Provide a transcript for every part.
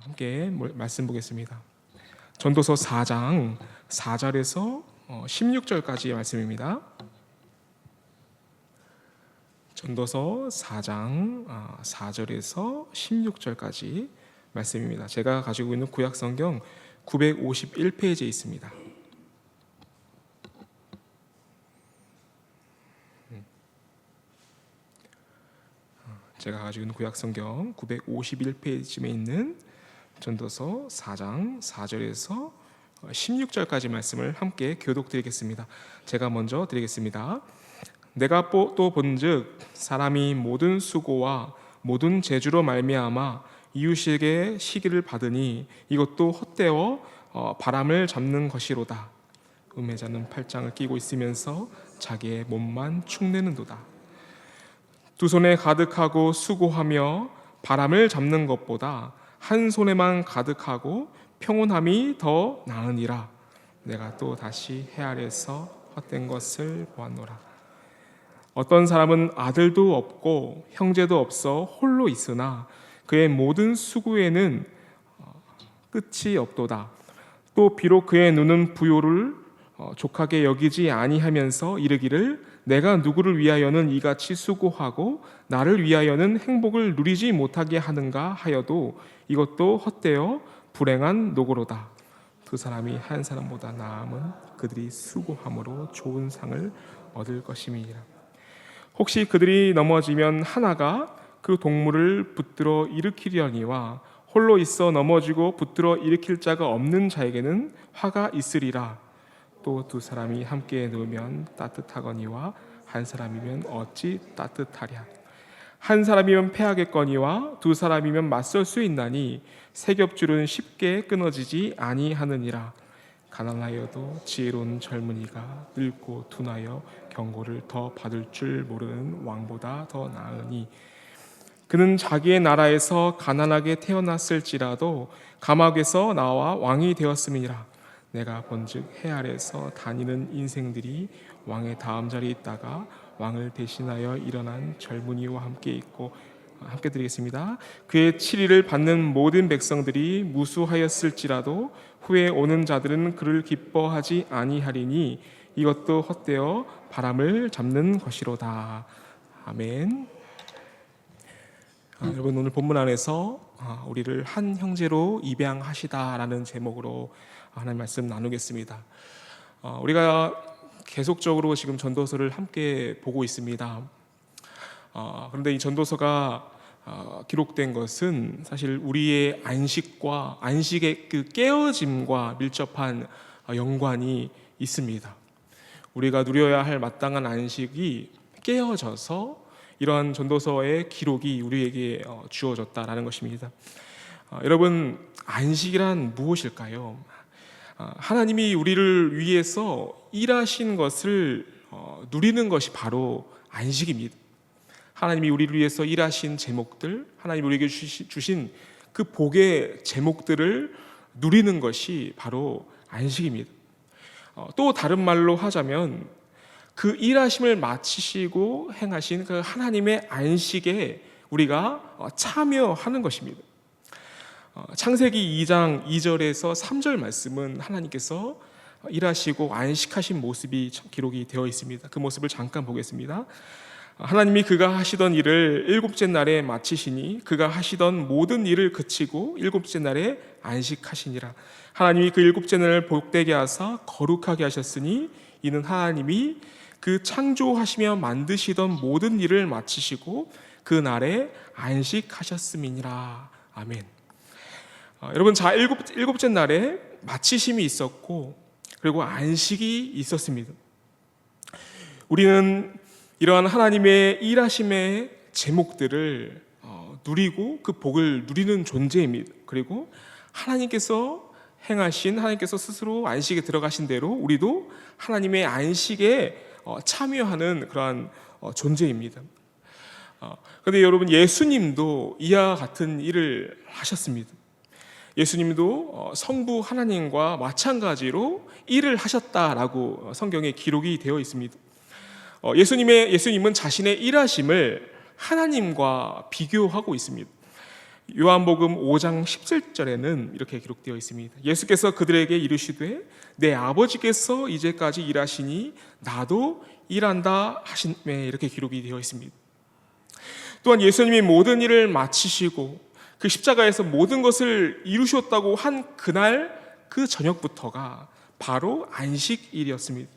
함께 말씀 보겠습니다. 전도서 4장 4절에서 16절까지의 말씀입니다. 전도서 4장 4절에서 16절까지 말씀입니다. 제가 가지고 있는 구약 성경 951페이지에 있습니다. 제가 가지고 있는 구약 성경 951페이지에 있는 전도서 4장 4절에서 16절까지 말씀을 함께 교독드리겠습니다. 제가 먼저 드리겠습니다. 내가 또 본즉 사람이 모든 수고와 모든 재주로 말미암아 이웃에게 시기를 받으니 이것도 헛되어 바람을 잡는 것이로다. 음해자는 팔짱을 끼고 있으면서 자기의 몸만 축내는도다. 두 손에 가득하고 수고하며 바람을 잡는 것보다 한 손에만 가득하고 평온함이 더 나으니라. 내가 또 다시 해 아래서 헛된 것을 보았노라. 어떤 사람은 아들도 없고 형제도 없어 홀로 있으나 그의 모든 수고에는 끝이 없도다. 또 비록 그의 눈은 부요를 족하게 여기지 아니하면서 이르기를 내가 누구를 위하여는 이같이 수고하고 나를 위하여는 행복을 누리지 못하게 하는가 하여도 이것도 헛되어 불행한 노고로다. 두 사람이 한 사람보다 나음은 그들이 수고함으로 좋은 상을 얻을 것임이니라. 혹시 그들이 넘어지면 하나가 그 동물을 붙들어 일으키려니와 홀로 있어 넘어지고 붙들어 일으킬 자가 없는 자에게는 화가 있으리라. 또 두 사람이 함께 누우면 따뜻하거니와 한 사람이면 어찌 따뜻하랴. 한 사람이면 패하겠거니와 두 사람이면 맞설 수 있나니 세 겹줄은 쉽게 끊어지지 아니하느니라. 가난하여도 지혜로운 젊은이가 늙고 둔하여 경고를 더 받을 줄 모르는 왕보다 더 나으니 그는 자기의 나라에서 가난하게 태어났을지라도 감옥에서 나와 왕이 되었음이니라. 내가 본즉 해 아래서 다니는 인생들이 왕의 다음 자리에 있다가 왕을 대신하여 일어난 젊은이와 함께 있고 함께 드리겠습니다. 그의 치리를 받는 모든 백성들이 무수하였을지라도 후에 오는 자들은 그를 기뻐하지 아니하리니 이것도 헛되어 바람을 잡는 것이로다. 아멘. 여러분, 오늘 본문 안에서 우리를 한 형제로 입양하시다라는 제목으로 하나님 말씀 나누겠습니다. 우리가 계속적으로 지금 전도서를 함께 보고 있습니다. 그런데 이 전도서가 기록된 것은 사실 우리의 안식의 그 깨어짐과 밀접한 연관이 있습니다. 우리가 누려야 할 마땅한 안식이 깨어져서 이러한 전도서의 기록이 우리에게 주어졌다라는 것입니다. 여러분, 안식이란 무엇일까요? 하나님이 우리를 위해서 일하신 것을 누리는 것이 바로 안식입니다. 하나님이 우리를 위해서 일하신 제목들, 하나님이 우리에게 주신 그 복의 제목들을 누리는 것이 바로 안식입니다. 또 다른 말로 하자면 그 일하심을 마치시고 행하신 그 하나님의 안식에 우리가 참여하는 것입니다. 창세기 2장 2절에서 3절 말씀은 하나님께서 일하시고 안식하신 모습이 기록이 되어 있습니다. 그 모습을 잠깐 보겠습니다. 하나님이 그가 하시던 일을 일곱째 날에 마치시니 그가 하시던 모든 일을 그치고 일곱째 날에 안식하시니라. 하나님이 그 일곱째 날을 복되게 하사 거룩하게 하셨으니 이는 하나님이 그 창조하시며 만드시던 모든 일을 마치시고 그 날에 안식하셨음이니라. 아멘. 여러분, 일곱째 날에 마치심이 있었고 그리고 안식이 있었습니다. 우리는 이러한 하나님의 일하심의 제목들을 누리고 그 복을 누리는 존재입니다. 그리고 하나님께서 스스로 안식에 들어가신 대로 우리도 하나님의 안식에 참여하는 그러한 존재입니다. 그런데 여러분, 예수님도 이와 같은 일을 하셨습니다. 예수님도 성부 하나님과 마찬가지로 일을 하셨다라고 성경에 기록이 되어 있습니다. 예수님은 자신의 일하심을 하나님과 비교하고 있습니다. 요한복음 5장 17절에는 이렇게 기록되어 있습니다. 예수께서 그들에게 이르시되 내 아버지께서 이제까지 일하시니 나도 일한다 하시매, 이렇게 기록이 되어 있습니다. 또한 예수님이 모든 일을 마치시고 그 십자가에서 모든 것을 이루셨다고 한 그날 그 저녁부터가 바로 안식일이었습니다.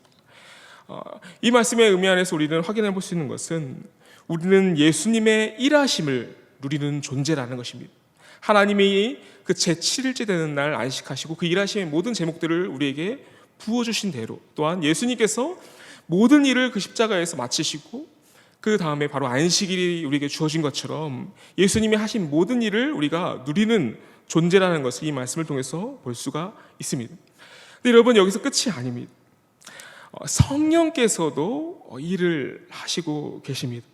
이 말씀의 의미 안에서 우리는 확인해 볼 수 있는 것은 우리는 예수님의 일하심을 누리는 존재라는 것입니다. 하나님이 그 제7일째 되는 날 안식하시고 그 일하심의 모든 제목들을 우리에게 부어주신 대로, 또한 예수님께서 모든 일을 그 십자가에서 마치시고 그 다음에 바로 안식일이 우리에게 주어진 것처럼 예수님이 하신 모든 일을 우리가 누리는 존재라는 것을 이 말씀을 통해서 볼 수가 있습니다. 근데 여러분, 여기서 끝이 아닙니다. 성령께서도 일을 하시고 계십니다.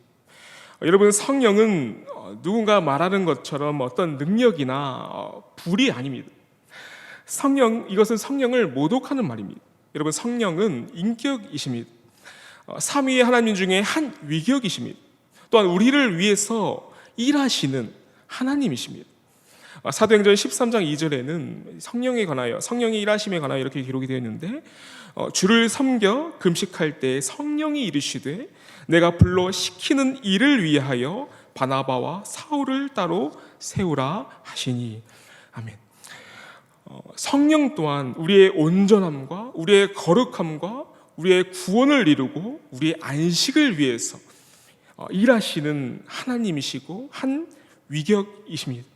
여러분, 성령은 누군가 말하는 것처럼 어떤 능력이나 불이 아닙니다. 이것은 성령을 모독하는 말입니다. 여러분, 성령은 인격이십니다. 삼위의 하나님 중에 한 위격이십니다. 또한 우리를 위해서 일하시는 하나님이십니다. 사도행전 13장 2절에는 성령에 관하여, 성령의 일하심에 관하여 이렇게 기록이 되어 있는데, 주를 섬겨 금식할 때 성령이 이르시되 내가 불러 시키는 일을 위하여 바나바와 사울을 따로 세우라 하시니. 아멘. 성령 또한 우리의 온전함과 우리의 거룩함과 우리의 구원을 이루고 우리의 안식을 위해서 일하시는 하나님이시고 한 위격이십니다.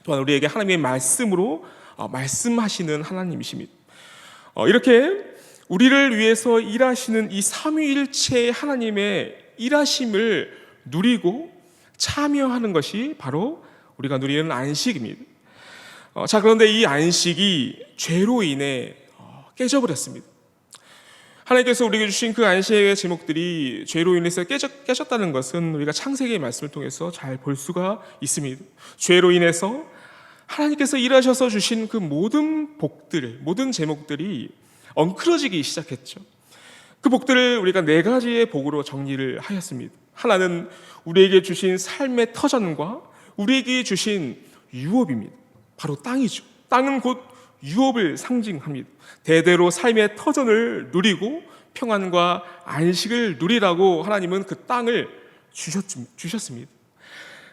또한 우리에게 하나님의 말씀으로 말씀하시는 하나님이십니다. 이렇게 우리를 위해서 일하시는 이 삼위일체의 하나님의 일하심을 누리고 참여하는 것이 바로 우리가 누리는 안식입니다. 자, 그런데 이 안식이 죄로 인해 깨져버렸습니다. 하나님께서 우리에게 주신 그 안식의 제목들이 죄로 인해서 깨졌다는 것은 우리가 창세기의 말씀을 통해서 잘 볼 수가 있습니다. 죄로 인해서 하나님께서 일하셔서 주신 그 모든 복들, 모든 제목들이 엉클어지기 시작했죠. 그 복들을 우리가 네 가지의 복으로 정리를 하였습니다. 하나는 우리에게 주신 삶의 터전과 우리에게 주신 유업입니다. 바로 땅이죠. 땅은 곧 유업을 상징합니다. 대대로 삶의 터전을 누리고 평안과 안식을 누리라고 하나님은 그 땅을 주셨습니다.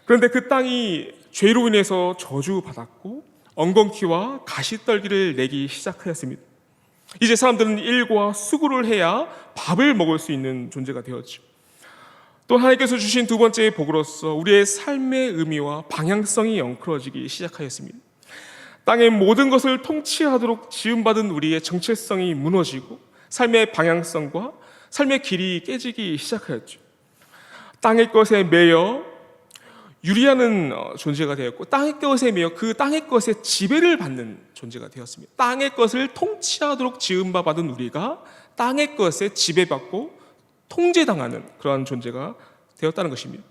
그런데 그 땅이 죄로 인해서 저주받았고 엉겅퀴와 가시떨기를 내기 시작하였습니다. 이제 사람들은 일과 수고를 해야 밥을 먹을 수 있는 존재가 되었죠. 또 하나님께서 주신 두 번째 복으로서 우리의 삶의 의미와 방향성이 엉클어지기 시작하였습니다. 땅의 모든 것을 통치하도록 지음받은 우리의 정체성이 무너지고 삶의 방향성과 삶의 길이 깨지기 시작하였죠. 땅의 것에 매여 유리하는 존재가 되었고 땅의 것에 매여 그 땅의 것에 지배를 받는 존재가 되었습니다. 땅의 것을 통치하도록 지음받은 우리가 땅의 것에 지배받고 통제당하는 그러한 존재가 되었다는 것입니다.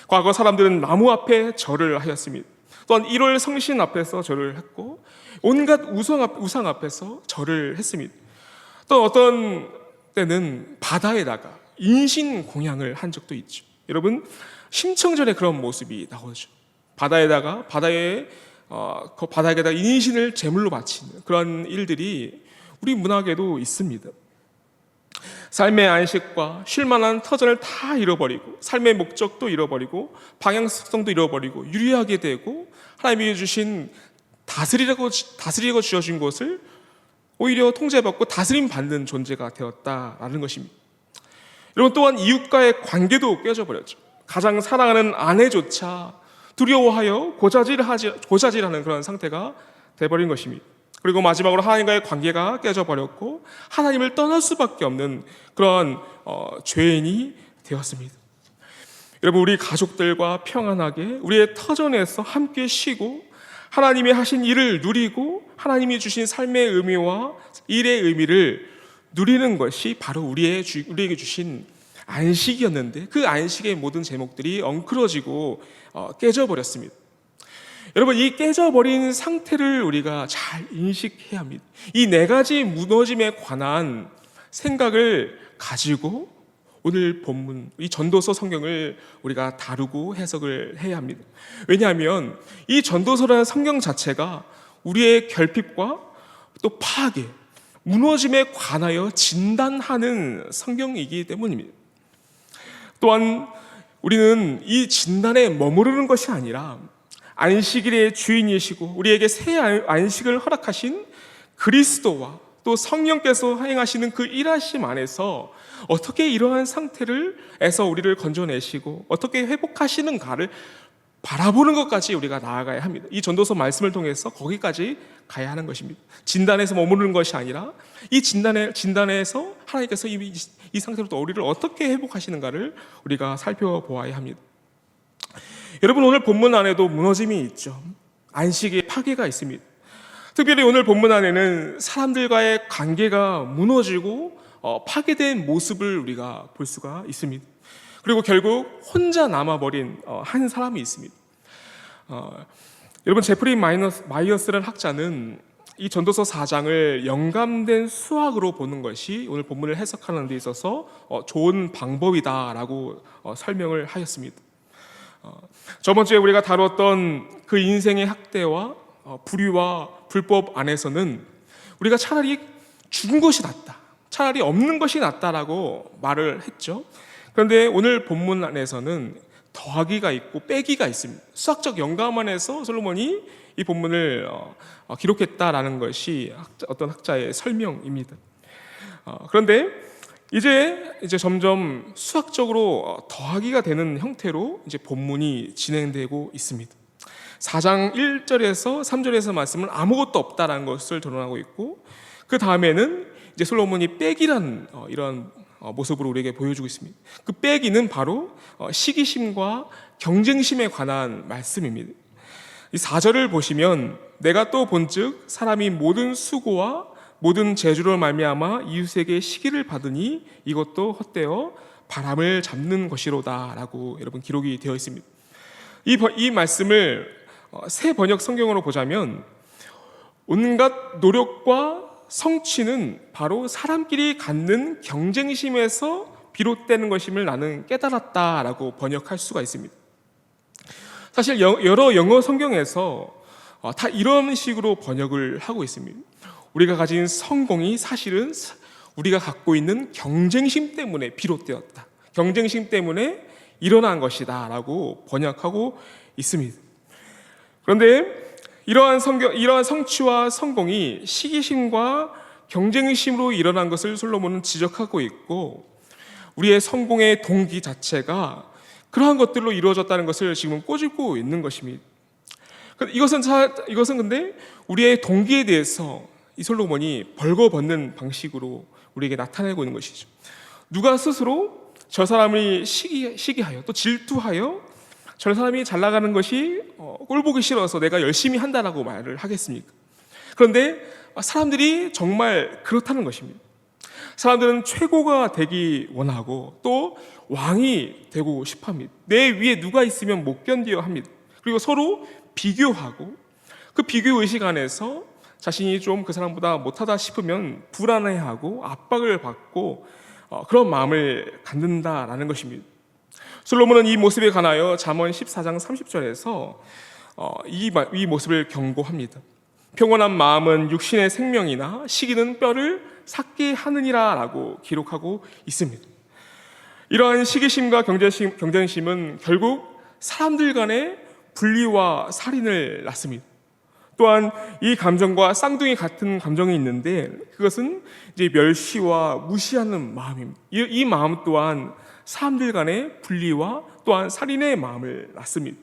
과거 사람들은 나무 앞에 절을 하였습니다. 또한 1월 성신 앞에서 절을 했고 온갖 우상 앞에서 절을 했습니다. 또 어떤 때는 바다에다가 인신 공양을 한 적도 있죠. 여러분, 심청전에 그런 모습이 나오죠. 바다에다가 인신을 제물로 바치는 그런 일들이 우리 문학에도 있습니다. 삶의 안식과 쉴만한 터전을 다 잃어버리고 삶의 목적도 잃어버리고 방향성도 잃어버리고 유리하게 되고 하나님이 주신 다스리고 주어진 것을 오히려 통제받고 다스림 받는 존재가 되었다라는 것입니다. 여러분, 또한 이웃과의 관계도 깨져버렸죠. 가장 사랑하는 아내조차 두려워하여 고자질하는 그런 상태가 돼버린 것입니다. 그리고 마지막으로 하나님과의 관계가 깨져버렸고 하나님을 떠날 수밖에 없는 그런 죄인이 되었습니다. 여러분, 우리 가족들과 평안하게 우리의 터전에서 함께 쉬고 하나님이 하신 일을 누리고 하나님이 주신 삶의 의미와 일의 의미를 누리는 것이 바로 우리에게 주신 안식이었는데 그 안식의 모든 제목들이 엉클어지고 깨져버렸습니다. 여러분, 이 깨져버린 상태를 우리가 잘 인식해야 합니다. 이 네 가지 무너짐에 관한 생각을 가지고 오늘 본문, 이 전도서 성경을 우리가 다루고 해석을 해야 합니다. 왜냐하면 이 전도서라는 성경 자체가 우리의 결핍과 또 파괴, 무너짐에 관하여 진단하는 성경이기 때문입니다. 또한 우리는 이 진단에 머무르는 것이 아니라 안식일의 주인이시고 우리에게 새 안식을 허락하신 그리스도와 또 성령께서 행하시는 그 일하심 안에서 어떻게 이러한 상태에서 우리를 건져내시고 어떻게 회복하시는가를 바라보는 것까지 우리가 나아가야 합니다. 이 전도서 말씀을 통해서 거기까지 가야 하는 것입니다. 진단에서 머무르는 것이 아니라 이 진단에서 하나님께서 이 상태로부터 우리를 어떻게 회복하시는가를 우리가 살펴보아야 합니다. 여러분, 오늘 본문 안에도 무너짐이 있죠. 안식의 파괴가 있습니다. 특별히 오늘 본문 안에는 사람들과의 관계가 무너지고 파괴된 모습을 우리가 볼 수가 있습니다. 그리고 결국 혼자 남아버린 한 사람이 있습니다. 여러분, 제프리 마이어스라는 학자는 이 전도서 4장을 영감된 수학으로 보는 것이 오늘 본문을 해석하는 데 있어서 좋은 방법이다라고 설명을 하였습니다. 저번 주에 우리가 다뤘던 그 인생의 학대와 불의와 불법 안에서는 우리가 차라리 죽은 것이 낫다, 차라리 없는 것이 낫다라고 말을 했죠. 그런데 오늘 본문 안에서는 더하기가 있고 빼기가 있습니다. 수학적 영감 안에서 솔로몬이 이 본문을 기록했다라는 것이 어떤 학자의 설명입니다. 그런데 이제 점점 수학적으로 더하기가 되는 형태로 이제 본문이 진행되고 있습니다. 4장 1절에서 3절에서 말씀은 아무것도 없다라는 것을 드러나고 있고, 그 다음에는 이제 솔로몬이 빼기란 이런 모습으로 우리에게 보여주고 있습니다. 그 빼기는 바로 시기심과 경쟁심에 관한 말씀입니다. 이 4절을 보시면 내가 또 본즉 사람이 모든 수고와 모든 재주로 말미암아 이웃에게 시기를 받으니 이것도 헛되어 바람을 잡는 것이로다라고 여러분 기록이 되어 있습니다. 이 말씀을 새 번역 성경으로 보자면 온갖 노력과 성취는 바로 사람끼리 갖는 경쟁심에서 비롯되는 것임을 나는 깨달았다라고 번역할 수가 있습니다. 사실 여러 영어 성경에서 다 이런 식으로 번역을 하고 있습니다. 우리가 가진 성공이 사실은 우리가 갖고 있는 경쟁심 때문에 비롯되었다, 경쟁심 때문에 일어난 것이다 라고 번역하고 있습니다. 그런데 이러한 성취와 성공이 시기심과 경쟁심으로 일어난 것을 솔로몬은 지적하고 있고, 우리의 성공의 동기 자체가 그러한 것들로 이루어졌다는 것을 지금 꼬집고 있는 것입니다. 이것은 근데 우리의 동기에 대해서 이 솔로몬이 벌거벗는 방식으로 우리에게 나타내고 있는 것이죠. 누가 스스로 저 사람이 시기하여 또 질투하여 저 사람이 잘 나가는 것이 꼴보기 싫어서 내가 열심히 한다라고 말을 하겠습니까? 그런데 사람들이 정말 그렇다는 것입니다. 사람들은 최고가 되기 원하고 또 왕이 되고 싶어 합니다. 내 위에 누가 있으면 못 견뎌 합니다. 그리고 서로 비교하고 그 비교 의식 안에서 자신이 좀 그 사람보다 못하다 싶으면 불안해하고 압박을 받고 그런 마음을 갖는다라는 것입니다. 솔로몬은 이 모습에 관하여 잠언 14장 30절에서 이 모습을 경고합니다. 평온한 마음은 육신의 생명이나 시기는 뼈를 삭게 하느니라 라고 기록하고 있습니다. 이러한 시기심과 경쟁심은 결국 사람들 간의 분리와 살인을 낳습니다. 또한 이 감정과 쌍둥이 같은 감정이 있는데 그것은 이제 멸시와 무시하는 마음입니다. 이 마음 또한 사람들 간의 분리와 또한 살인의 마음을 낳습니다.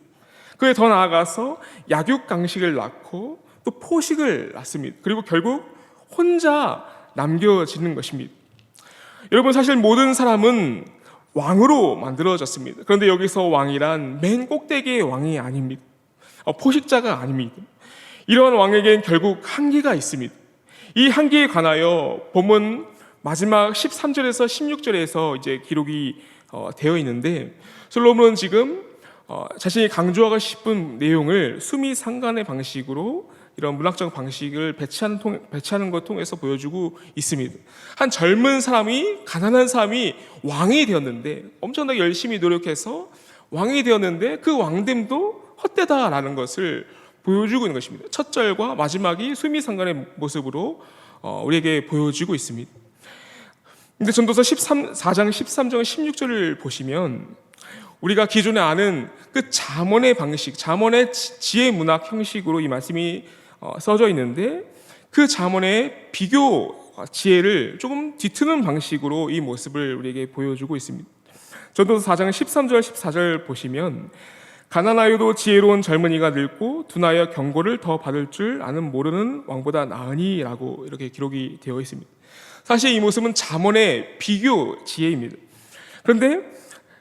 그에 더 나아가서 약육강식을 낳고 또 포식을 낳습니다. 그리고 결국 혼자 남겨지는 것입니다. 여러분, 사실 모든 사람은 왕으로 만들어졌습니다. 그런데 여기서 왕이란 맨 꼭대기의 왕이 아닙니다. 포식자가 아닙니다. 이러한 왕에겐 결국 한계가 있습니다. 이 한계에 관하여 본문 마지막 13절에서 16절에서 이제 기록이 되어 있는데, 솔로몬은 지금 자신이 강조하고 싶은 내용을 수미상관의 방식으로 이런 문학적 방식을 배치하는 것 통해서 보여주고 있습니다. 한 젊은 사람이, 가난한 사람이 왕이 되었는데, 엄청나게 열심히 노력해서 왕이 되었는데 그 왕됨도 헛되다라는 것을 보여주고 있는 것입니다. 첫 절과 마지막이 수미상관의 모습으로 우리에게 보여주고 있습니다. 근데 전도서 4장 13절 16절을 보시면 우리가 기존에 아는 그 잠언의 방식, 잠언의 지혜 문학 형식으로 이 말씀이 써져 있는데, 그 잠언의 비교 지혜를 조금 뒤트는 방식으로 이 모습을 우리에게 보여주고 있습니다. 전도서 4장 13절 14절 보시면 가난하여도 지혜로운 젊은이가 늙고 둔하여 경고를 더 받을 줄 아는 모르는 왕보다 나으니 라고 이렇게 기록이 되어 있습니다. 사실 이 모습은 잠언의 비교 지혜입니다. 그런데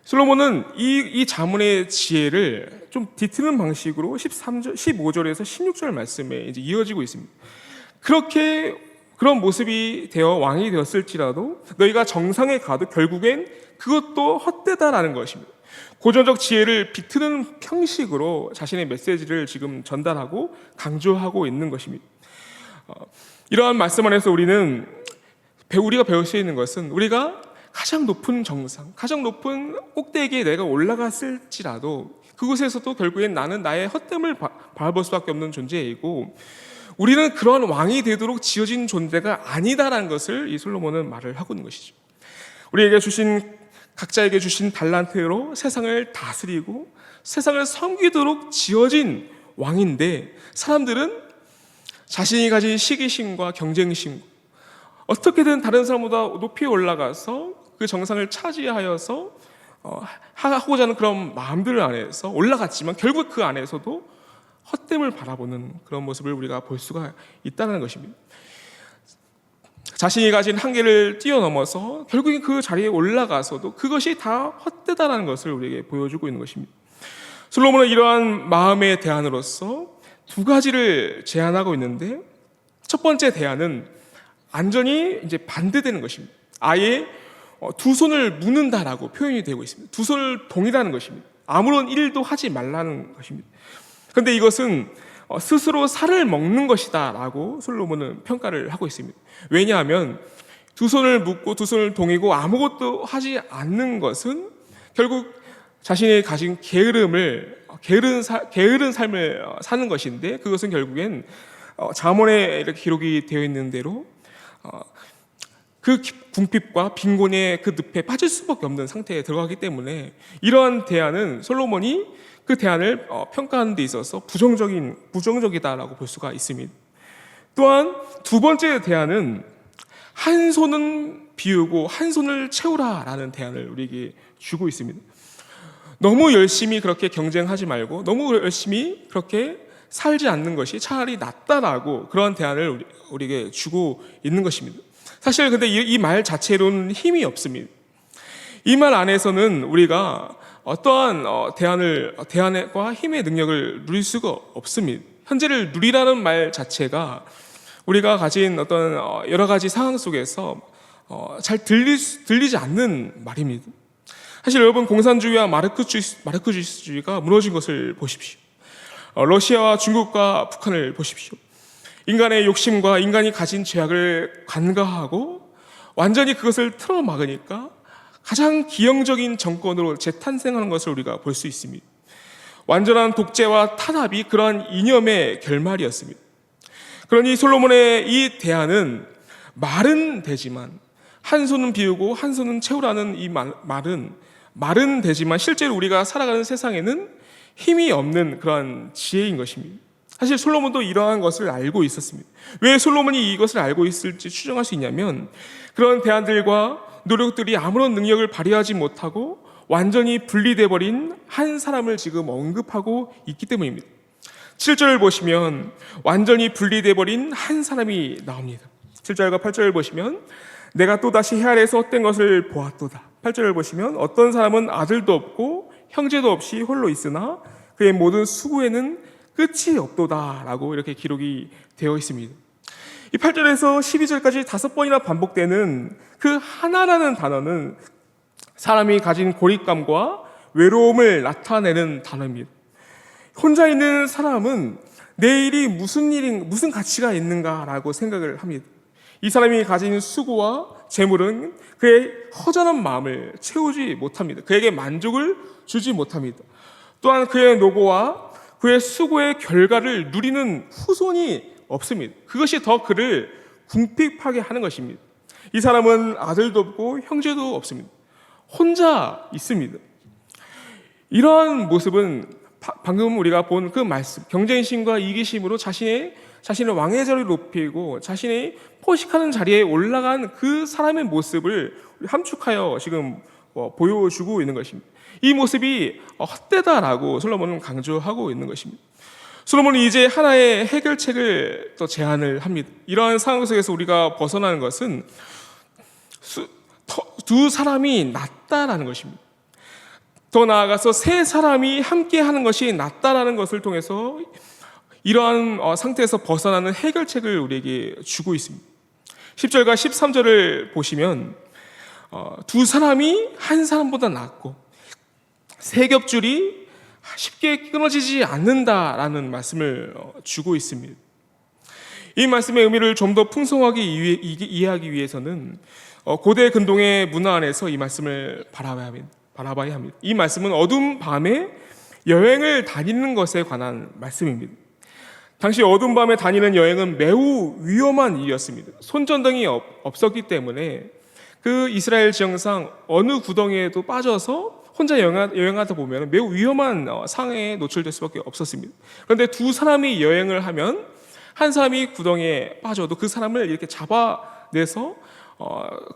솔로몬은 이 잠언의 지혜를 좀 뒤트는 방식으로 15절에서 16절 말씀에 이제 이어지고 있습니다. 그런 모습이 되어 왕이 되었을지라도 너희가 정상에 가도 결국엔 그것도 헛되다라는 것입니다. 고전적 지혜를 비트는 형식으로 자신의 메시지를 지금 전달하고 강조하고 있는 것입니다. 이러한 말씀 안에서 우리가 배울 수 있는 것은, 우리가 가장 높은 정상, 가장 높은 꼭대기에 내가 올라갔을지라도 그곳에서도 결국엔 나는 나의 헛됨을 바라볼 수밖에 없는 존재이고, 우리는 그러한 왕이 되도록 지어진 존재가 아니다라는 것을 이 솔로몬은 말을 하고 있는 것이죠. 우리에게 각자에게 주신 달란트로 세상을 다스리고 세상을 섬기도록 지어진 왕인데, 사람들은 자신이 가진 시기심과 경쟁심, 어떻게든 다른 사람보다 높이 올라가서 그 정상을 차지하여서 하고자 하는 그런 마음들 안에서 올라갔지만 결국 그 안에서도 헛됨을 바라보는 그런 모습을 우리가 볼 수가 있다는 것입니다. 자신이 가진 한계를 뛰어넘어서 결국엔 그 자리에 올라가서도 그것이 다 헛되다라는 것을 우리에게 보여주고 있는 것입니다. 솔로몬은 이러한 마음의 대안으로서 두 가지를 제안하고 있는데, 첫 번째 대안은 완전히 이제 반대되는 것입니다. 아예 두 손을 묶는다라고 표현이 되고 있습니다. 두 손을 동이라는 것입니다. 아무런 일도 하지 말라는 것입니다. 그런데 이것은 스스로 살을 먹는 것이다 라고 솔로몬은 평가를 하고 있습니다. 왜냐하면 두 손을 묶고 두 손을 동이고 아무것도 하지 않는 것은 결국 자신이 가진 게으른 삶을 사는 것인데, 그것은 결국엔 잠언에 이렇게 기록이 되어 있는 대로 그 궁핍과 빈곤의 그 늪에 빠질 수밖에 없는 상태에 들어가기 때문에, 이러한 대안은 솔로몬이 그 대안을 평가하는 데 있어서 부정적이다라고 볼 수가 있습니다. 또한 두 번째 대안은 한 손은 비우고 한 손을 채우라라는 대안을 우리에게 주고 있습니다. 너무 열심히 그렇게 경쟁하지 말고 너무 열심히 그렇게 살지 않는 것이 차라리 낫다라고 그런 대안을 우리에게 주고 있는 것입니다. 사실 근데 이 말 자체로는 힘이 없습니다. 이 말 안에서는 우리가 어떠한 대안과 힘의 능력을 누릴 수가 없습니다. 현재를 누리라는 말 자체가 우리가 가진 어떤 여러 가지 상황 속에서 잘 들리지 않는 말입니다. 사실 여러분, 공산주의와 마르크주의가 무너진 것을 보십시오. 러시아와 중국과 북한을 보십시오. 인간의 욕심과 인간이 가진 죄악을 간과하고 완전히 그것을 틀어막으니까 가장 기형적인 정권으로 재탄생하는 것을 우리가 볼 수 있습니다. 완전한 독재와 탄압이 그러한 이념의 결말이었습니다. 그러니 솔로몬의 이 대안은 말은 되지만, 한 손은 비우고 한 손은 채우라는 이 말은 되지만 실제로 우리가 살아가는 세상에는 힘이 없는 그러한 지혜인 것입니다. 사실 솔로몬도 이러한 것을 알고 있었습니다. 왜 솔로몬이 이것을 알고 있을지 추정할 수 있냐면, 그런 대안들과 노력들이 아무런 능력을 발휘하지 못하고 완전히 분리돼 버린 한 사람을 지금 언급하고 있기 때문입니다. 7절을 보시면 완전히 분리돼 버린 한 사람이 나옵니다. 7절과 8절을 보시면 내가 또다시 해 아래에서 헛된 것을 보았도다. 8절을 보시면 어떤 사람은 아들도 없고 형제도 없이 홀로 있으나 그의 모든 수고에는 끝이 없도다 라고 이렇게 기록이 되어 있습니다. 이 8절에서 12절까지 5번이나 반복되는 그 하나라는 단어는 사람이 가진 고립감과 외로움을 나타내는 단어입니다. 혼자 있는 사람은 내일이 무슨 가치가 있는가라고 생각을 합니다. 이 사람이 가진 수고와 재물은 그의 허전한 마음을 채우지 못합니다. 그에게 만족을 주지 못합니다. 또한 그의 노고와 그의 수고의 결과를 누리는 후손이 없습니다. 그것이 더 그를 궁핍하게 하는 것입니다. 이 사람은 아들도 없고 형제도 없습니다. 혼자 있습니다. 이러한 모습은 방금 우리가 본 그 말씀, 경쟁심과 이기심으로 자신의 왕의 자리를 높이고 자신이 포식하는 자리에 올라간 그 사람의 모습을 함축하여 지금 보여주고 있는 것입니다. 이 모습이 헛되다라고 솔로몬은 강조하고 있는 것입니다. 솔로몬은 이제 하나의 해결책을 또 제안을 합니다. 이러한 상황 속에서 우리가 벗어나는 것은 두 사람이 낫다라는 것입니다. 더 나아가서 세 사람이 함께 하는 것이 낫다라는 것을 통해서 이러한 상태에서 벗어나는 해결책을 우리에게 주고 있습니다. 10절과 13절을 보시면 두 사람이 한 사람보다 낫고 세 겹줄이 쉽게 끊어지지 않는다라는 말씀을 주고 있습니다. 이 말씀의 의미를 좀 더 풍성하게 이해하기 위해서는 고대 근동의 문화 안에서 이 말씀을 바라봐야 합니다. 이 말씀은 어두운 밤에 여행을 다니는 것에 관한 말씀입니다. 당시 어두운 밤에 다니는 여행은 매우 위험한 일이었습니다. 손전등이 없었기 때문에 그 이스라엘 지형상 어느 구덩이에도 빠져서 혼자 여행하다 보면 매우 위험한 상황에 노출될 수밖에 없었습니다. 그런데 두 사람이 여행을 하면 한 사람이 구덩이에 빠져도 그 사람을 이렇게 잡아내서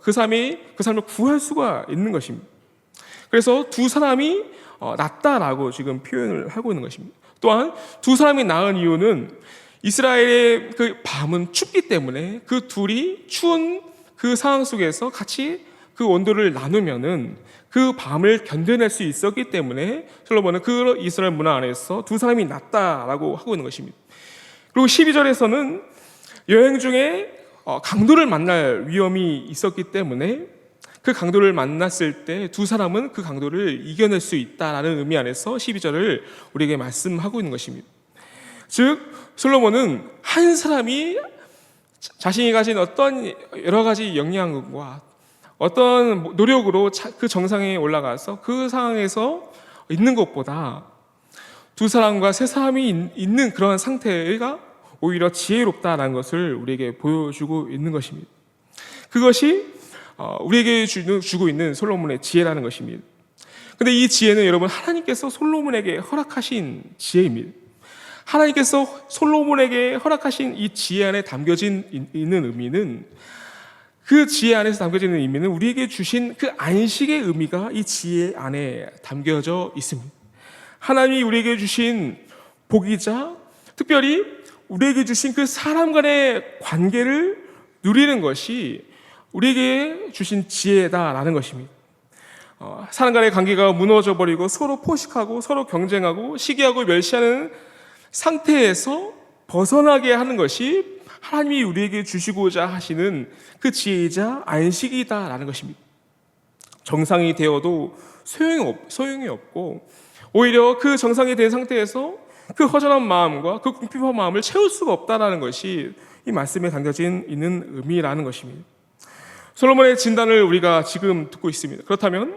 그 사람을 구할 수가 있는 것입니다. 그래서 두 사람이 낫다라고 지금 표현을 하고 있는 것입니다. 또한 두 사람이 나은 이유는 이스라엘의 그 밤은 춥기 때문에 그 둘이 추운 그 상황 속에서 같이 그 온도를 나누면은 그 밤을 견뎌낼 수 있었기 때문에 솔로몬은 그 이스라엘 문화 안에서 두 사람이 낫다라고 하고 있는 것입니다. 그리고 12절에서는 여행 중에 강도를 만날 위험이 있었기 때문에 그 강도를 만났을 때 두 사람은 그 강도를 이겨낼 수 있다라는 의미 안에서 12절을 우리에게 말씀하고 있는 것입니다. 즉 솔로몬은 한 사람이 자신이 가진 어떤 여러 가지 역량과 어떤 노력으로 그 정상에 올라가서 그 상황에서 있는 것보다 두 사람과 세 사람이 있는 그런 상태가 오히려 지혜롭다라는 것을 우리에게 보여주고 있는 것입니다. 그것이 우리에게 주고 있는 솔로몬의 지혜라는 것입니다. 그런데 이 지혜는 여러분 하나님께서 솔로몬에게 허락하신 지혜입니다. 하나님께서 솔로몬에게 허락하신 이 지혜 안에 담겨진 있는 의미는 그 지혜 안에서 담겨지는 의미는 우리에게 주신 그 안식의 의미가 이 지혜 안에 담겨져 있습니다. 하나님이 우리에게 주신 복이자 특별히 우리에게 주신 그 사람 간의 관계를 누리는 것이 우리에게 주신 지혜다라는 것입니다. 사람 간의 관계가 무너져버리고 서로 포식하고 서로 경쟁하고 시기하고 멸시하는 상태에서 벗어나게 하는 것이 하나님이 우리에게 주시고자 하시는 그 지혜이자 안식이다라는 것입니다. 정상이 되어도 소용이 없고 오히려 그 정상이 된 상태에서 그 허전한 마음과 그 궁핍한 마음을 채울 수가 없다라는 것이 이 말씀에 담겨진 있는 의미라는 것입니다. 솔로몬의 진단을 우리가 지금 듣고 있습니다. 그렇다면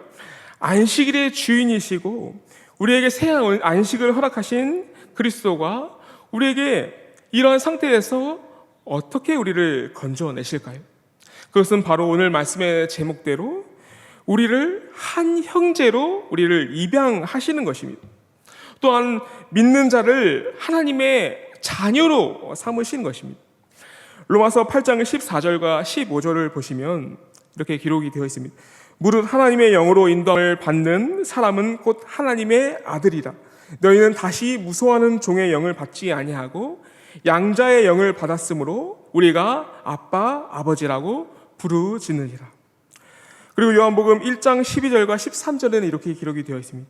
안식일의 주인이시고 우리에게 새 안식을 허락하신 그리스도가 우리에게 이러한 상태에서 어떻게 우리를 건져내실까요? 그것은 바로 오늘 말씀의 제목대로 우리를 한 형제로 우리를 입양하시는 것입니다. 또한 믿는 자를 하나님의 자녀로 삼으신 것입니다. 로마서 8장 14절과 15절을 보시면 이렇게 기록이 되어 있습니다. 무릇 하나님의 영으로 인도함을 받는 사람은 곧 하나님의 아들이라. 너희는 다시 무서워하는 종의 영을 받지 아니하고 양자의 영을 받았으므로 우리가 아빠, 아버지라고 부르짖느니라. 그리고 요한복음 1장 12절과 13절에는 이렇게 기록이 되어 있습니다.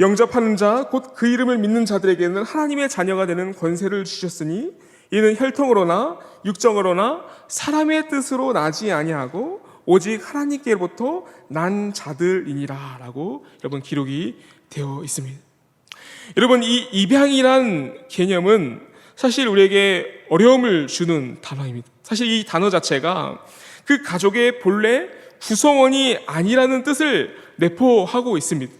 영접하는 자, 곧 그 이름을 믿는 자들에게는 하나님의 자녀가 되는 권세를 주셨으니 이는 혈통으로나 육정으로나 사람의 뜻으로 나지 아니하고 오직 하나님께로부터 난 자들이니라 라고 여러분 기록이 되어 있습니다. 여러분, 이 입양이란 개념은 사실 우리에게 어려움을 주는 단어입니다. 사실 이 단어 자체가 그 가족의 본래 구성원이 아니라는 뜻을 내포하고 있습니다.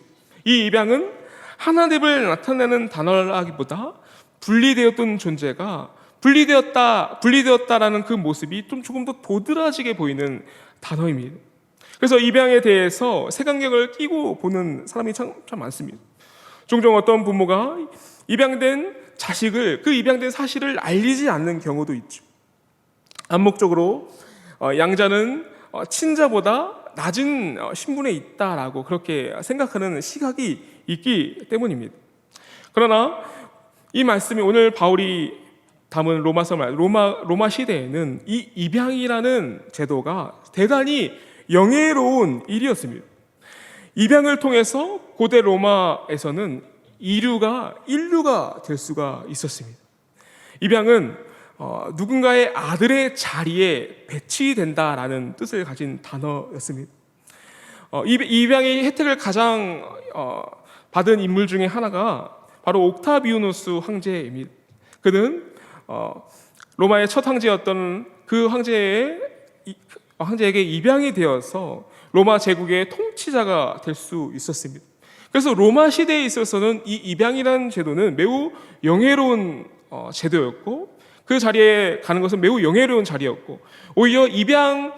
이 입양은 하나됨을 나타내는 단어라기보다 분리되었던 존재가 분리되었다라는 그 모습이 조금 더 도드라지게 보이는 단어입니다. 그래서 입양에 대해서 색안경을 끼고 보는 사람이 참 많습니다. 종종 어떤 부모가 입양된 자식을 그 입양된 사실을 알리지 않는 경우도 있죠. 암묵적으로 양자는 친자보다 낮은 신분에 있다라고 그렇게 생각하는 시각이 있기 때문입니다. 그러나 이 말씀이 오늘 바울이 담은 로마 시대에는 이 입양이라는 제도가 대단히 영예로운 일이었습니다. 입양을 통해서 고대 로마에서는 인류가 될 수가 있었습니다. 입양은 누군가의 아들의 자리에 배치된다라는 뜻을 가진 단어였습니다. 입양의 혜택을 가장 받은 인물 중에 하나가 바로 옥타비아누스 황제입니다. 그는 로마의 첫 황제였던 그 황제에게 입양이 되어서 로마 제국의 통치자가 될 수 있었습니다. 그래서 로마 시대에 있어서는 이 입양이라는 제도는 매우 영예로운 제도였고, 그 자리에 가는 것은 매우 영예로운 자리였고, 오히려 입양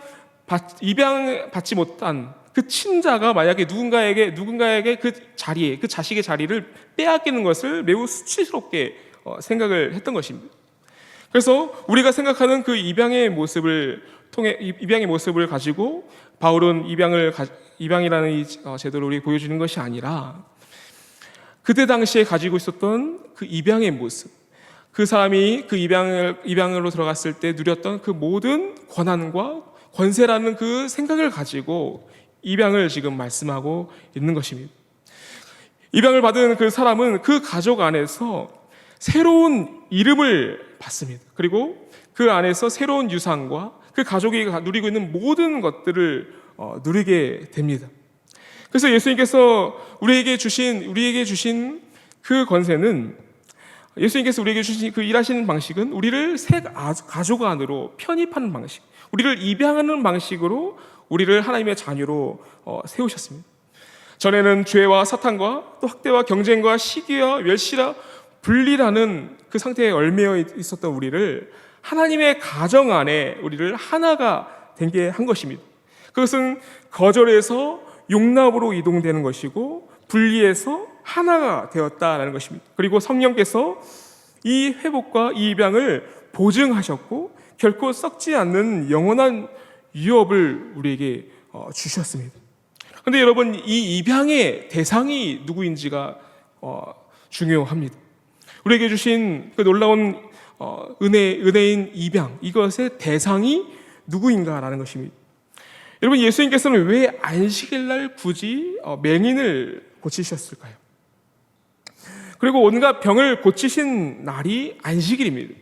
받지 못한 그 친자가 만약에 누군가에게 그 자리에, 그 자식의 자리를 빼앗기는 것을 매우 수치스럽게 생각을 했던 것입니다. 그래서 우리가 생각하는 그 입양의 모습을 가지고 바울은 입양이라는 이 제도를 우리 보여주는 것이 아니라 그때 당시에 가지고 있었던 그 입양의 모습, 그 사람이 그 입양으로 들어갔을 때 누렸던 그 모든 권한과 권세라는 그 생각을 가지고 입양을 지금 말씀하고 있는 것입니다. 입양을 받은 그 사람은 그 가족 안에서 새로운 이름을 받습니다. 그리고 그 안에서 새로운 유산과 그 가족이 누리고 있는 모든 것들을 누리게 됩니다. 그래서 예수님께서 우리에게 주신 그 권세는, 예수님께서 우리에게 주신 그 일하시는 방식은 우리를 새 가족 안으로 편입하는 방식, 우리를 입양하는 방식으로 우리를 하나님의 자녀로 세우셨습니다. 전에는 죄와 사탄과 또 학대와 경쟁과 시기와 멸시라 분리라는 그 상태에 얽매여 있었던 우리를 하나님의 가정 안에 우리를 하나가 되게 한 것입니다. 그것은 거절에서 용납으로 이동되는 것이고 분리해서 하나가 되었다라는 것입니다. 그리고 성령께서 이 회복과 이 입양을 보증하셨고 결코 썩지 않는 영원한 유업을 우리에게 주셨습니다. 그런데 여러분, 이 입양의 대상이 누구인지가 중요합니다. 우리에게 주신 그 놀라운 은혜인 입양, 이것의 대상이 누구인가라는 것입니다. 여러분, 예수님께서는 왜 안식일 날 굳이 맹인을 고치셨을까요? 그리고 온갖 병을 고치신 날이 안식일입니다.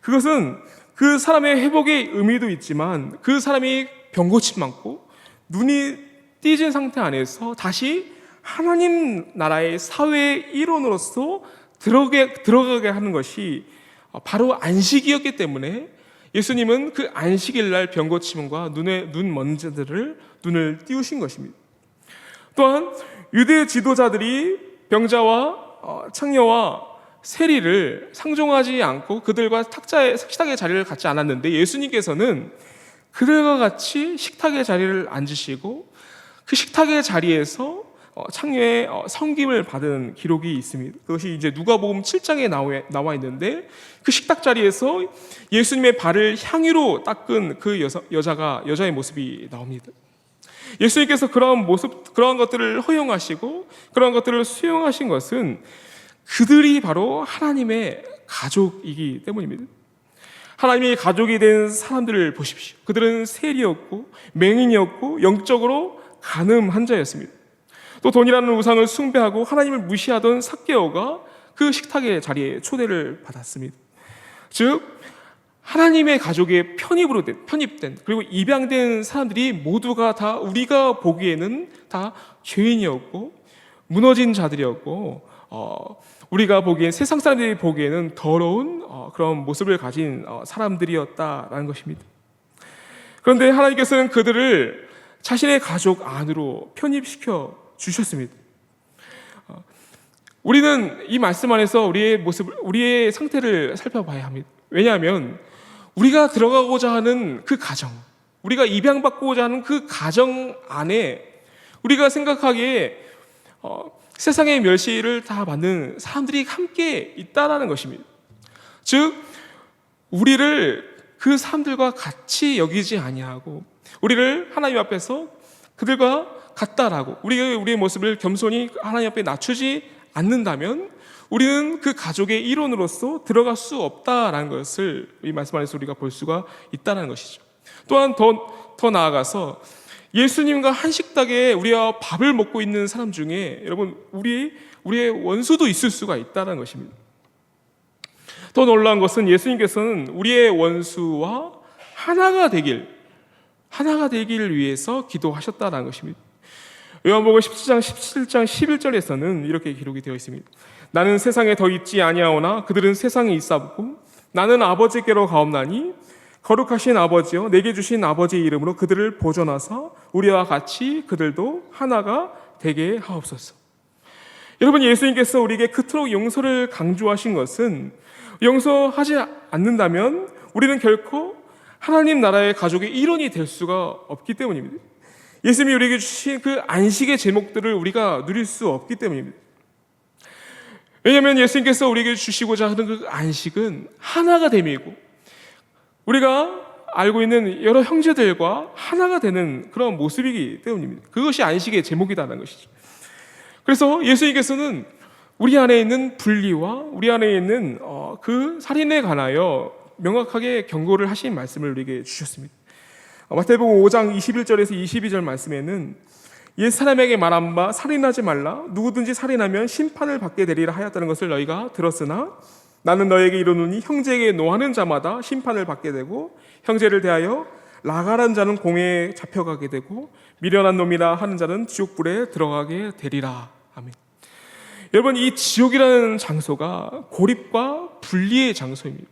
그것은 그 사람의 회복의 의미도 있지만 그 사람이 병고침 많고 눈이 띄진 상태 안에서 다시 하나님 나라의 사회의 일원으로서 들어가게 하는 것이 바로 안식이었기 때문에 예수님은 그 안식일 날 병고침과 눈 먼지들을 눈을 띄우신 것입니다. 또한 유대 지도자들이 병자와 창녀와 세리를 상종하지 않고 그들과 식탁의 자리를 갖지 않았는데 예수님께서는 그들과 같이 식탁의 자리를 앉으시고 그 식탁의 자리에서 창녀의 섬김을 받은 기록이 있습니다. 그것이 이제 누가복음 7장에 나와 있는데 그 식탁 자리에서 예수님의 발을 향유로 닦은 그 여자의 모습이 나옵니다. 예수님께서 그러한 것들을 허용하시고 그러한 것들을 수용하신 것은 그들이 바로 하나님의 가족이기 때문입니다. 하나님의 가족이 된 사람들을 보십시오. 그들은 세리였고 맹인이었고 영적으로 간음한 자였습니다. 또 돈이라는 우상을 숭배하고 하나님을 무시하던 삭개오가 그 식탁의 자리에 초대를 받았습니다. 즉 하나님의 가족에 편입된 그리고 입양된 사람들이 모두가 다 우리가 보기에는 다 죄인이었고 무너진 자들이었고 우리가 보기엔 세상 사람들이 보기에는 더러운 그런 모습을 가진 사람들이었다라는 것입니다. 그런데 하나님께서는 그들을 자신의 가족 안으로 편입시켜 주셨습니다. 우리는 이 말씀 안에서 우리의 모습을, 우리의 상태를 살펴봐야 합니다. 왜냐하면 우리가 들어가고자 하는 그 가정, 우리가 입양받고자 하는 그 가정 안에 우리가 생각하기에 세상의 멸시를 다 받는 사람들이 함께 있다라는 것입니다. 즉 우리를 그 사람들과 같이 여기지 아니하고 우리를 하나님 앞에서 그들과 같다라고 우리의 모습을 겸손히 하나님 앞에 낮추지 않는다면 우리는 그 가족의 일원으로서 들어갈 수 없다라는 것을 이 말씀 안에서 우리가 볼 수가 있다는 것이죠. 또한 더 나아가서 예수님과 한 식탁에 우리와 밥을 먹고 있는 사람 중에 여러분 우리의 원수도 있을 수가 있다는 것입니다. 더 놀라운 것은 예수님께서는 우리의 원수와 하나가 되길 위해서 기도하셨다는 것입니다. 요한복음 17장 11절에서는 이렇게 기록이 되어 있습니다. 나는 세상에 더 있지 아니하오나 그들은 세상에 있사오고 나는 아버지께로 가옵나니 거룩하신 아버지여 내게 주신 아버지의 이름으로 그들을 보존하사 우리와 같이 그들도 하나가 되게 하옵소서. 여러분, 예수님께서 우리에게 그토록 용서를 강조하신 것은 용서하지 않는다면 우리는 결코 하나님 나라의 가족의 일원이 될 수가 없기 때문입니다. 예수님이 우리에게 주신 그 안식의 제목들을 우리가 누릴 수 없기 때문입니다. 왜냐하면 예수님께서 우리에게 주시고자 하는 그 안식은 하나가 됨이고 우리가 알고 있는 여러 형제들과 하나가 되는 그런 모습이기 때문입니다. 그것이 안식의 제목이라는 것이죠. 그래서 예수님께서는 우리 안에 있는 분리와 우리 안에 있는 그 살인에 관하여 명확하게 경고를 하신 말씀을 우리에게 주셨습니다. 마태복음 5장 21절에서 22절 말씀에는 옛 사람에게 말한 바 살인하지 말라 누구든지 살인하면 심판을 받게 되리라 하였다는 것을 너희가 들었으나 나는 너에게 이르노니 형제에게 노하는 자마다 심판을 받게 되고 형제를 대하여 라가란 자는 공회에 잡혀가게 되고 미련한 놈이라 하는 자는 지옥불에 들어가게 되리라. 아멘. 여러분, 이 지옥이라는 장소가 고립과 분리의 장소입니다.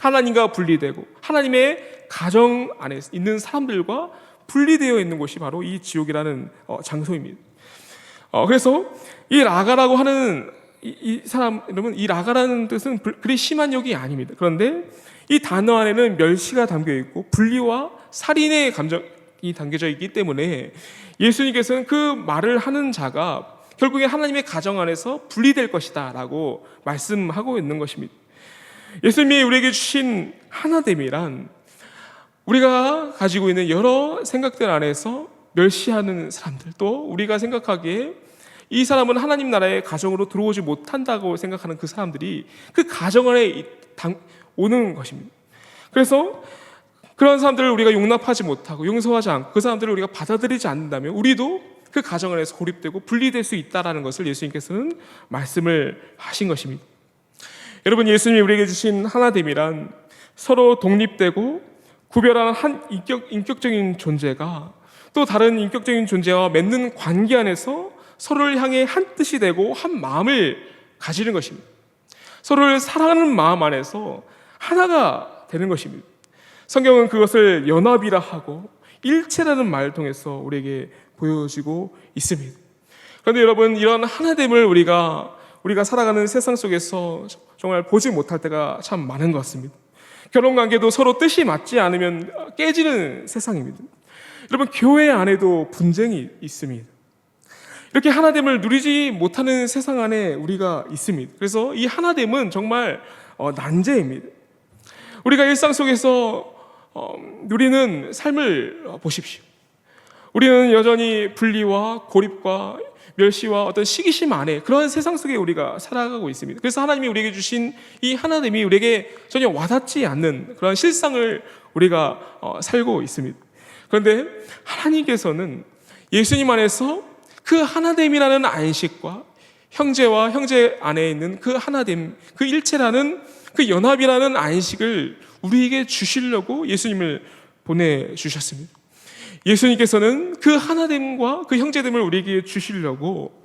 하나님과 분리되고 하나님의 가정 안에 있는 사람들과 분리되어 있는 곳이 바로 이 지옥이라는 장소입니다. 그래서 이 라가라고 하는 이 사람, 여러분, 이 라가라는 뜻은 그리 심한 욕이 아닙니다. 그런데 이 단어 안에는 멸시가 담겨 있고 분리와 살인의 감정이 담겨져 있기 때문에 예수님께서는 그 말을 하는 자가 결국에 하나님의 가정 안에서 분리될 것이다 라고 말씀하고 있는 것입니다. 예수님이 우리에게 주신 하나됨이란 우리가 가지고 있는 여러 생각들 안에서 멸시하는 사람들, 또 우리가 생각하기에 이 사람은 하나님 나라의 가정으로 들어오지 못한다고 생각하는 그 사람들이 그 가정 안에 오는 것입니다. 그래서 그런 사람들을 우리가 용납하지 못하고 용서하지 않고 그 사람들을 우리가 받아들이지 않는다면 우리도 그 가정 안에서 고립되고 분리될 수 있다는 것을 예수님께서는 말씀을 하신 것입니다. 여러분, 예수님이 우리에게 주신 하나됨이란 서로 독립되고 구별하는 한 인격적인 존재가 또 다른 인격적인 존재와 맺는 관계 안에서 서로를 향해 한 뜻이 되고 한 마음을 가지는 것입니다. 서로를 사랑하는 마음 안에서 하나가 되는 것입니다. 성경은 그것을 연합이라 하고 일체라는 말을 통해서 우리에게 보여지고 있습니다. 그런데 여러분, 이런 하나됨을 우리가 살아가는 세상 속에서 정말 보지 못할 때가 참 많은 것 같습니다. 결혼관계도 서로 뜻이 맞지 않으면 깨지는 세상입니다. 여러분, 교회 안에도 분쟁이 있습니다. 이렇게 하나됨을 누리지 못하는 세상 안에 우리가 있습니다. 그래서 이 하나됨은 정말 난제입니다. 우리가 일상 속에서 누리는 삶을 보십시오. 우리는 여전히 분리와 고립과 멸시와 어떤 시기심 안에 그런 세상 속에 우리가 살아가고 있습니다. 그래서 하나님이 우리에게 주신 이 하나됨이 우리에게 전혀 와닿지 않는 그런 실상을 우리가 살고 있습니다. 그런데 하나님께서는 예수님 안에서 그 하나됨이라는 안식과 형제와 형제 안에 있는 그 하나됨, 그 일체라는 그 연합이라는 안식을 우리에게 주시려고 예수님을 보내주셨습니다. 예수님께서는 그 하나됨과 그 형제됨을 우리에게 주시려고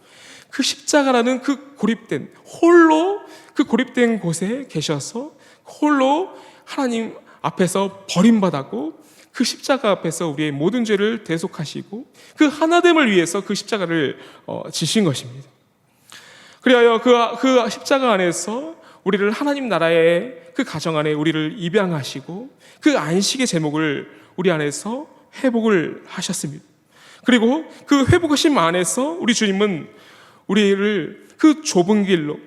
그 십자가라는 그 고립된 홀로 그 고립된 곳에 계셔서 홀로 하나님 앞에서 버림받았고 그 십자가 앞에서 우리의 모든 죄를 대속하시고 그 하나됨을 위해서 그 십자가를 지신 것입니다. 그리하여 그 십자가 안에서 우리를 하나님 나라의 그 가정 안에 우리를 입양하시고 그 안식의 제목을 우리 안에서 회복을 하셨습니다. 그리고 그 회복하심 안에서 우리 주님은 우리를 그 좁은 길로,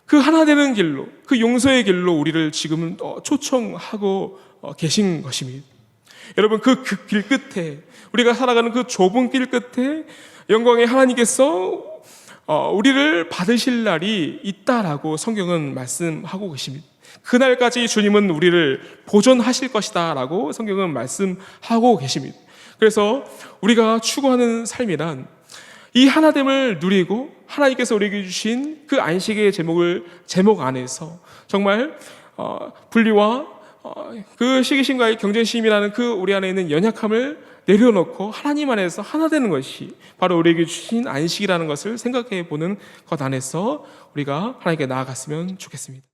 그 하나 되는 길로, 그 용서의 길로 우리를 지금은 초청하고 계신 것입니다. 여러분, 그 길 끝에, 우리가 살아가는 그 좁은 길 끝에 영광의 하나님께서 우리를 받으실 날이 있다라고 성경은 말씀하고 계십니다. 그날까지 주님은 우리를 보존하실 것이다 라고 성경은 말씀하고 계십니다. 그래서 우리가 추구하는 삶이란 이 하나됨을 누리고 하나님께서 우리에게 주신 그 안식의 제목 안에서 정말 분리와 그 시기심과의 경쟁심이라는 그 우리 안에 있는 연약함을 내려놓고 하나님 안에서 하나 되는 것이 바로 우리에게 주신 안식이라는 것을 생각해 보는 것 안에서 우리가 하나님께 나아갔으면 좋겠습니다.